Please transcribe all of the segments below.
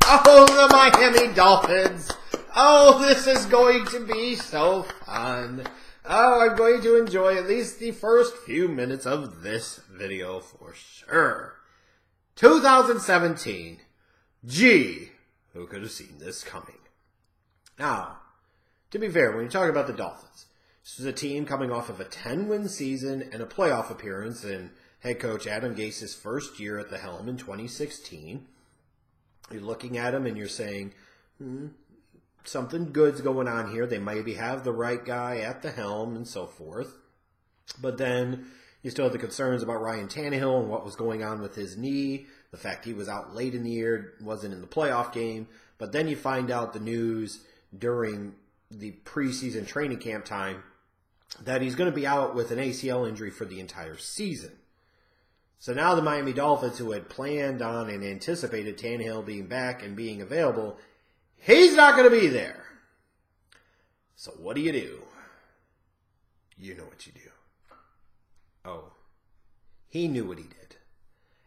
Oh, the Miami Dolphins. Oh, this is going to be so fun. Oh, I'm going to enjoy at least the first few minutes of this video for sure. 2017. Gee, who could have seen this coming? Now, to be fair, when you talk about the Dolphins, this is a team coming off of a 10-win season and a playoff appearance in head coach Adam Gase's first year at the helm in 2016. You're looking at him and you're saying, something good's going on here. They maybe have the right guy at the helm and so forth. But then you still have the concerns about Ryan Tannehill and what was going on with his knee. The fact he was out late in the year, wasn't in the playoff game. But then you find out the news during the preseason training camp time that he's going to be out with an ACL injury for the entire season. So now the Miami Dolphins, who had planned on and anticipated Tannehill being back and being available, he's not going to be there. So what do? You know what you do. Oh, he knew what he did.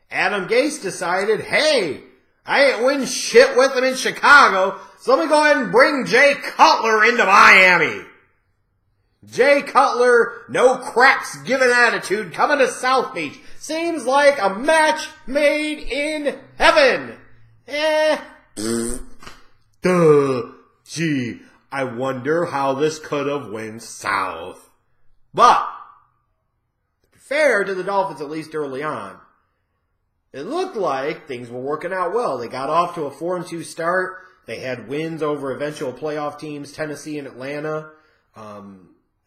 Adam Gase decided, hey, I ain't win shit with him in Chicago, so let me go ahead and bring Jay Cutler into Miami. Jay Cutler, no cracks given attitude, coming to South Beach. Seems like a match made in heaven. Gee, I wonder how this could have went south. But, to be fair to the Dolphins, at least early on, it looked like things were working out well. They got off to a 4-2 start. They had wins over eventual playoff teams, Tennessee and Atlanta.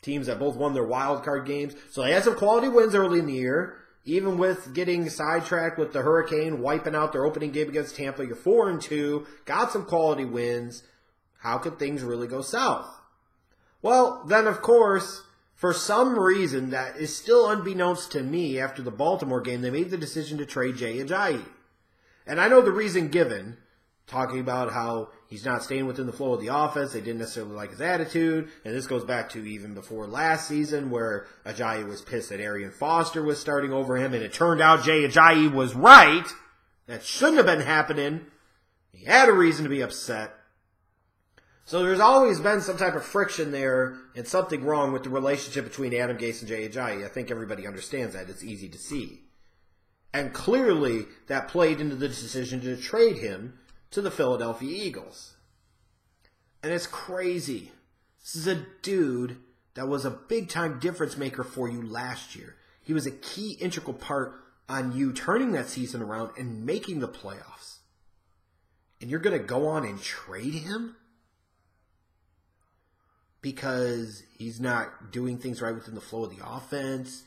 Teams that both won their wild card games. So they had some quality wins early in the year. Even with getting sidetracked with the Hurricane, wiping out their opening game against Tampa, you're 4-2, got some quality wins. How could things really go south? Well, then of course, for some reason that is still unbeknownst to me after the Baltimore game, they made the decision to trade Jay Ajayi. And I know the reason given, talking about how he's not staying within the flow of the offense. They didn't necessarily like his attitude. And this goes back to even before last season where Ajayi was pissed that Arian Foster was starting over him. And it turned out Jay Ajayi was right. That shouldn't have been happening. He had a reason to be upset. So there's always been some type of friction there and something wrong with the relationship between Adam Gase and Jay Ajayi. I think everybody understands that. It's easy to see. And clearly that played into the decision to trade him to the Philadelphia Eagles. And it's crazy. This is a dude that was a big-time difference maker for you last year. He was a key integral part on you turning that season around and making the playoffs. And you're going to go on and trade him? Because he's not doing things right within the flow of the offense?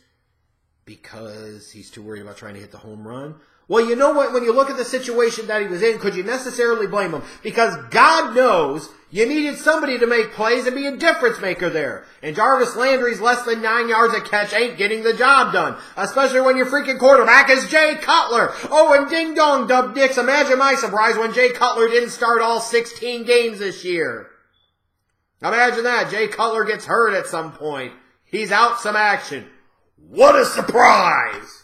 Because he's too worried about trying to hit the home run? Well, you know what? When you look at the situation that he was in, could you necessarily blame him? Because God knows you needed somebody to make plays and be a difference maker there. And Jarvis Landry's less than 9 yards a catch ain't getting the job done. Especially when your freaking quarterback is Jay Cutler. Oh, and ding dong, dub dicks. Imagine my surprise when Jay Cutler didn't start all 16 games this year. Imagine that. Jay Cutler gets hurt at some point. He's out some action. What a surprise!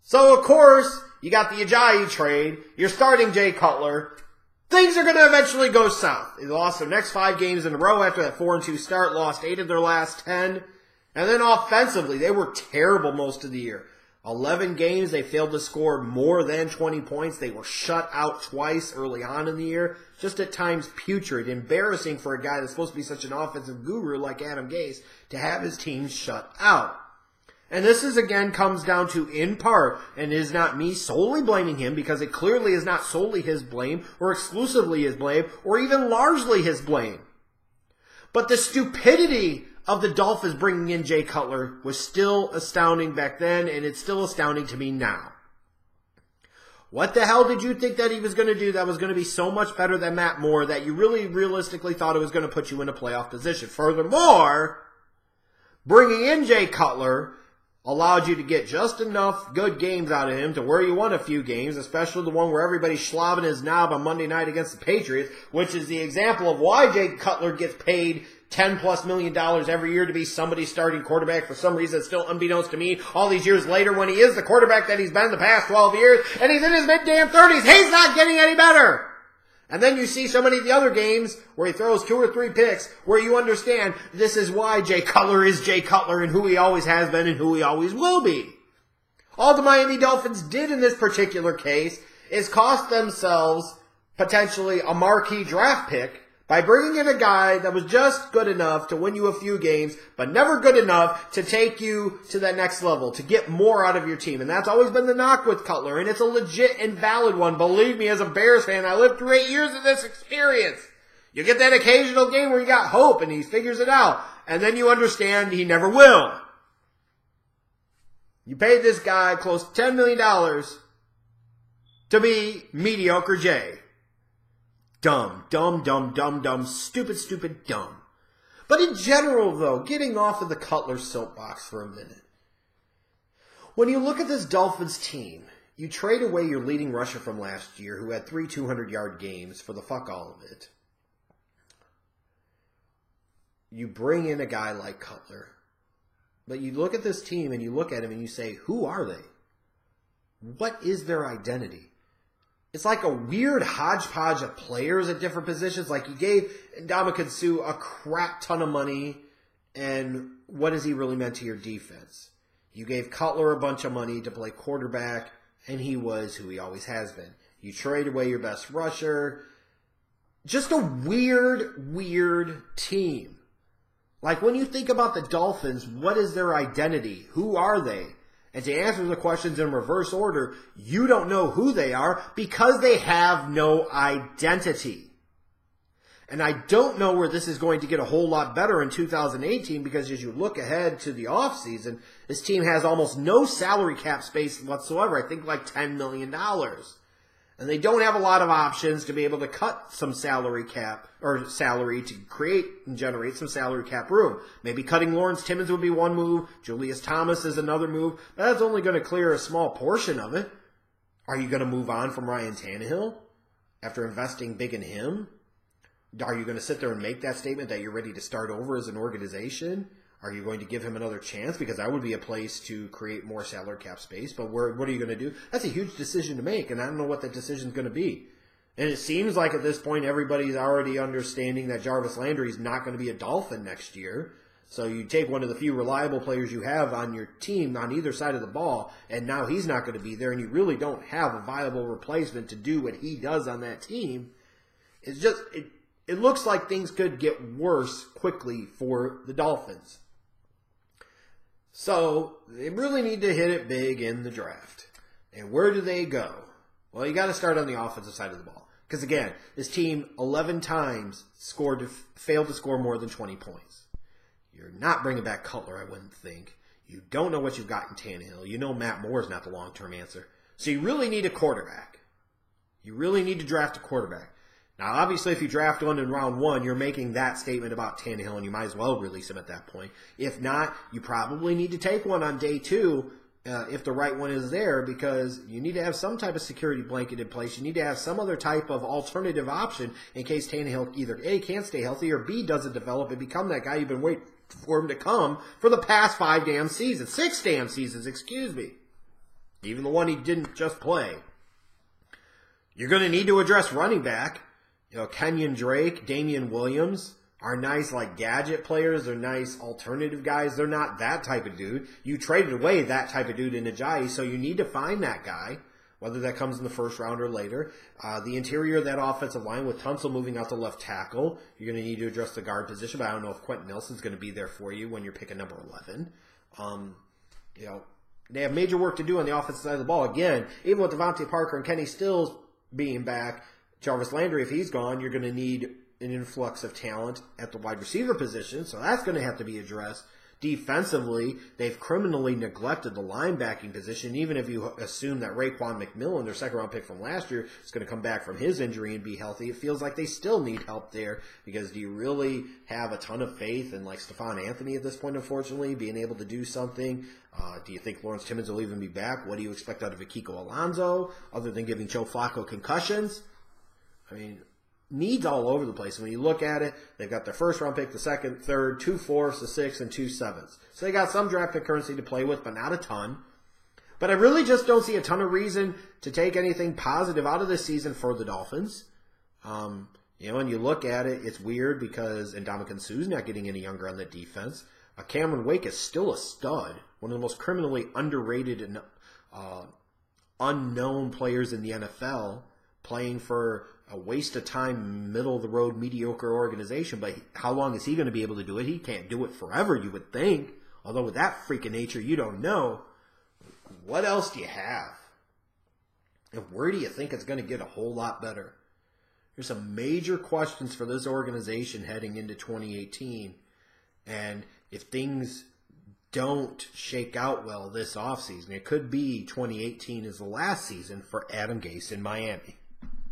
So, of course, you got the Ajayi trade. You're starting Jay Cutler. Things are going to eventually go south. They lost their next 5 games in a row after that 4-2 start, lost 8 of their last 10. And then offensively, they were terrible most of the year. 11 games, they failed to score more than 20 points. They were shut out twice early on in the year. Just at times putrid, embarrassing for a guy that's supposed to be such an offensive guru like Adam Gase to have his team shut out. And this is, again, comes down to, in part, and is not me solely blaming him, because it clearly is not solely his blame, or exclusively his blame, or even largely his blame. But the stupidity of the Dolphins bringing in Jay Cutler was still astounding back then, and it's still astounding to me now. What the hell did you think that he was going to do that was going to be so much better than Matt Moore that you really realistically thought it was going to put you in a playoff position? Furthermore, bringing in Jay Cutler allowed you to get just enough good games out of him to where you won a few games, especially the one where everybody's slobbing his knob on Monday night against the Patriots, which is the example of why Jay Cutler gets paid $10+ million every year to be somebody's starting quarterback. For some reason, it's still unbeknownst to me all these years later when he is the quarterback that he's been the past 12 years, and he's in his mid-damn 30s. He's not getting any better. And then you see so many of the other games where he throws 2 or 3 picks where you understand this is why Jay Cutler is Jay Cutler and who he always has been and who he always will be. All the Miami Dolphins did in this particular case is cost themselves potentially a marquee draft pick by bringing in a guy that was just good enough to win you a few games, but never good enough to take you to that next level, to get more out of your team. And that's always been the knock with Cutler, and it's a legit and valid one. Believe me, as a Bears fan, I lived through 8 years of this experience. You get that occasional game where you got hope and he figures it out, and then you understand he never will. You paid this guy close to $10 million to be mediocre Jay. Dumb, stupid, dumb. But in general, though, getting off of the Cutler soapbox for a minute. When you look at this Dolphins team, you trade away your leading rusher from last year who had 3 200-yard games for the fuck all of it. You bring in a guy like Cutler. But you look at this team and you look at him and you say, who are they? What is their identity? It's like a weird hodgepodge of players at different positions. Like you gave Ndamukong Suh a crap ton of money, and what has he really meant to your defense? You gave Cutler a bunch of money to play quarterback, and he was who he always has been. You trade away your best rusher. Just a weird team. Like when you think about the Dolphins, what is their identity? Who are they? And to answer the questions in reverse order, you don't know who they are because they have no identity. And I don't know where this is going to get a whole lot better in 2018 because as you look ahead to the offseason, this team has almost no salary cap space whatsoever. I think like $10 million. And they don't have a lot of options to be able to cut some salary cap or salary to create and generate some salary cap room. Maybe cutting Lawrence Timmons would be one move. Julius Thomas is another move. But that's only going to clear a small portion of it. Are you going to move on from Ryan Tannehill after investing big in him? Are you going to sit there and make that statement that you're ready to start over as an organization? Are you going to give him another chance? Because that would be a place to create more salary cap space. But what are you going to do? That's a huge decision to make, and I don't know what that decision is going to be. And it seems like at this point everybody's already understanding that Jarvis Landry is not going to be a Dolphin next year. So you take one of the few reliable players you have on your team on either side of the ball, and now he's not going to be there, and you really don't have a viable replacement to do what he does on that team. It's just it looks like things could get worse quickly for the Dolphins. So, they really need to hit it big in the draft. And where do they go? Well, you got to start on the offensive side of the ball. Because again, this team 11 times failed to score more than 20 points. You're not bringing back Cutler, I wouldn't think. You don't know what you've got in Tannehill. You know Matt Moore is not the long-term answer. So you really need a quarterback. You really need to draft a quarterback. Now, obviously, if you draft one in round 1, you're making that statement about Tannehill, and you might as well release him at that point. If not, you probably need to take one on day 2 if the right one is there, because you need to have some type of security blanket in place. You need to have some other type of alternative option in case Tannehill either A, can't stay healthy, or B, doesn't develop and become that guy you've been waiting for him to come for the past 5 damn seasons. 6 damn seasons, excuse me. Even the one he didn't just play. You're going to need to address running back. You know, Kenyon Drake, Damian Williams are nice, like, gadget players. They're nice alternative guys. They're not that type of dude. You traded away that type of dude in Ajayi, so you need to find that guy, whether that comes in the first round or later. The interior of that offensive line with Tunsil moving out to left tackle, you're going to need to address the guard position, but I don't know if Quentin Nelson's going to be there for you when you're picking number 11. You know, they have major work to do on the offensive side of the ball. Again, even with Devontae Parker and Kenny Stills being back, Jarvis Landry, if he's gone, you're going to need an influx of talent at the wide receiver position, so that's going to have to be addressed. Defensively, they've criminally neglected the linebacking position, even if you assume that Raekwon McMillan, their second-round pick from last year, is going to come back from his injury and be healthy. It feels like they still need help there, because do you really have a ton of faith in, like, Stephon Anthony at this point, unfortunately, being able to do something? Do you think Lawrence Timmons will even be back? What do you expect out of Akiko Alonso, other than giving Joe Flacco concussions? I mean, needs all over the place. When you look at it, they've got their first round pick, the second, third, 2 fourths, a 6, and 2 sevenths. So they got some draft pick currency to play with, but not a ton. But I really just don't see a ton of reason to take anything positive out of this season for the Dolphins. And you look at it, it's weird because Ndamukong Suh's not getting any younger on the defense. Cameron Wake is still a stud, one of the most criminally underrated and unknown players in the NFL, playing for a waste of time, middle-of-the-road, mediocre organization. But how long is he going to be able to do it? He can't do it forever, you would think. Although with that freak of nature, you don't know. What else do you have? And where do you think it's going to get a whole lot better? There's some major questions for this organization heading into 2018. And if things don't shake out well this offseason, it could be 2018 is the last season for Adam Gase in Miami.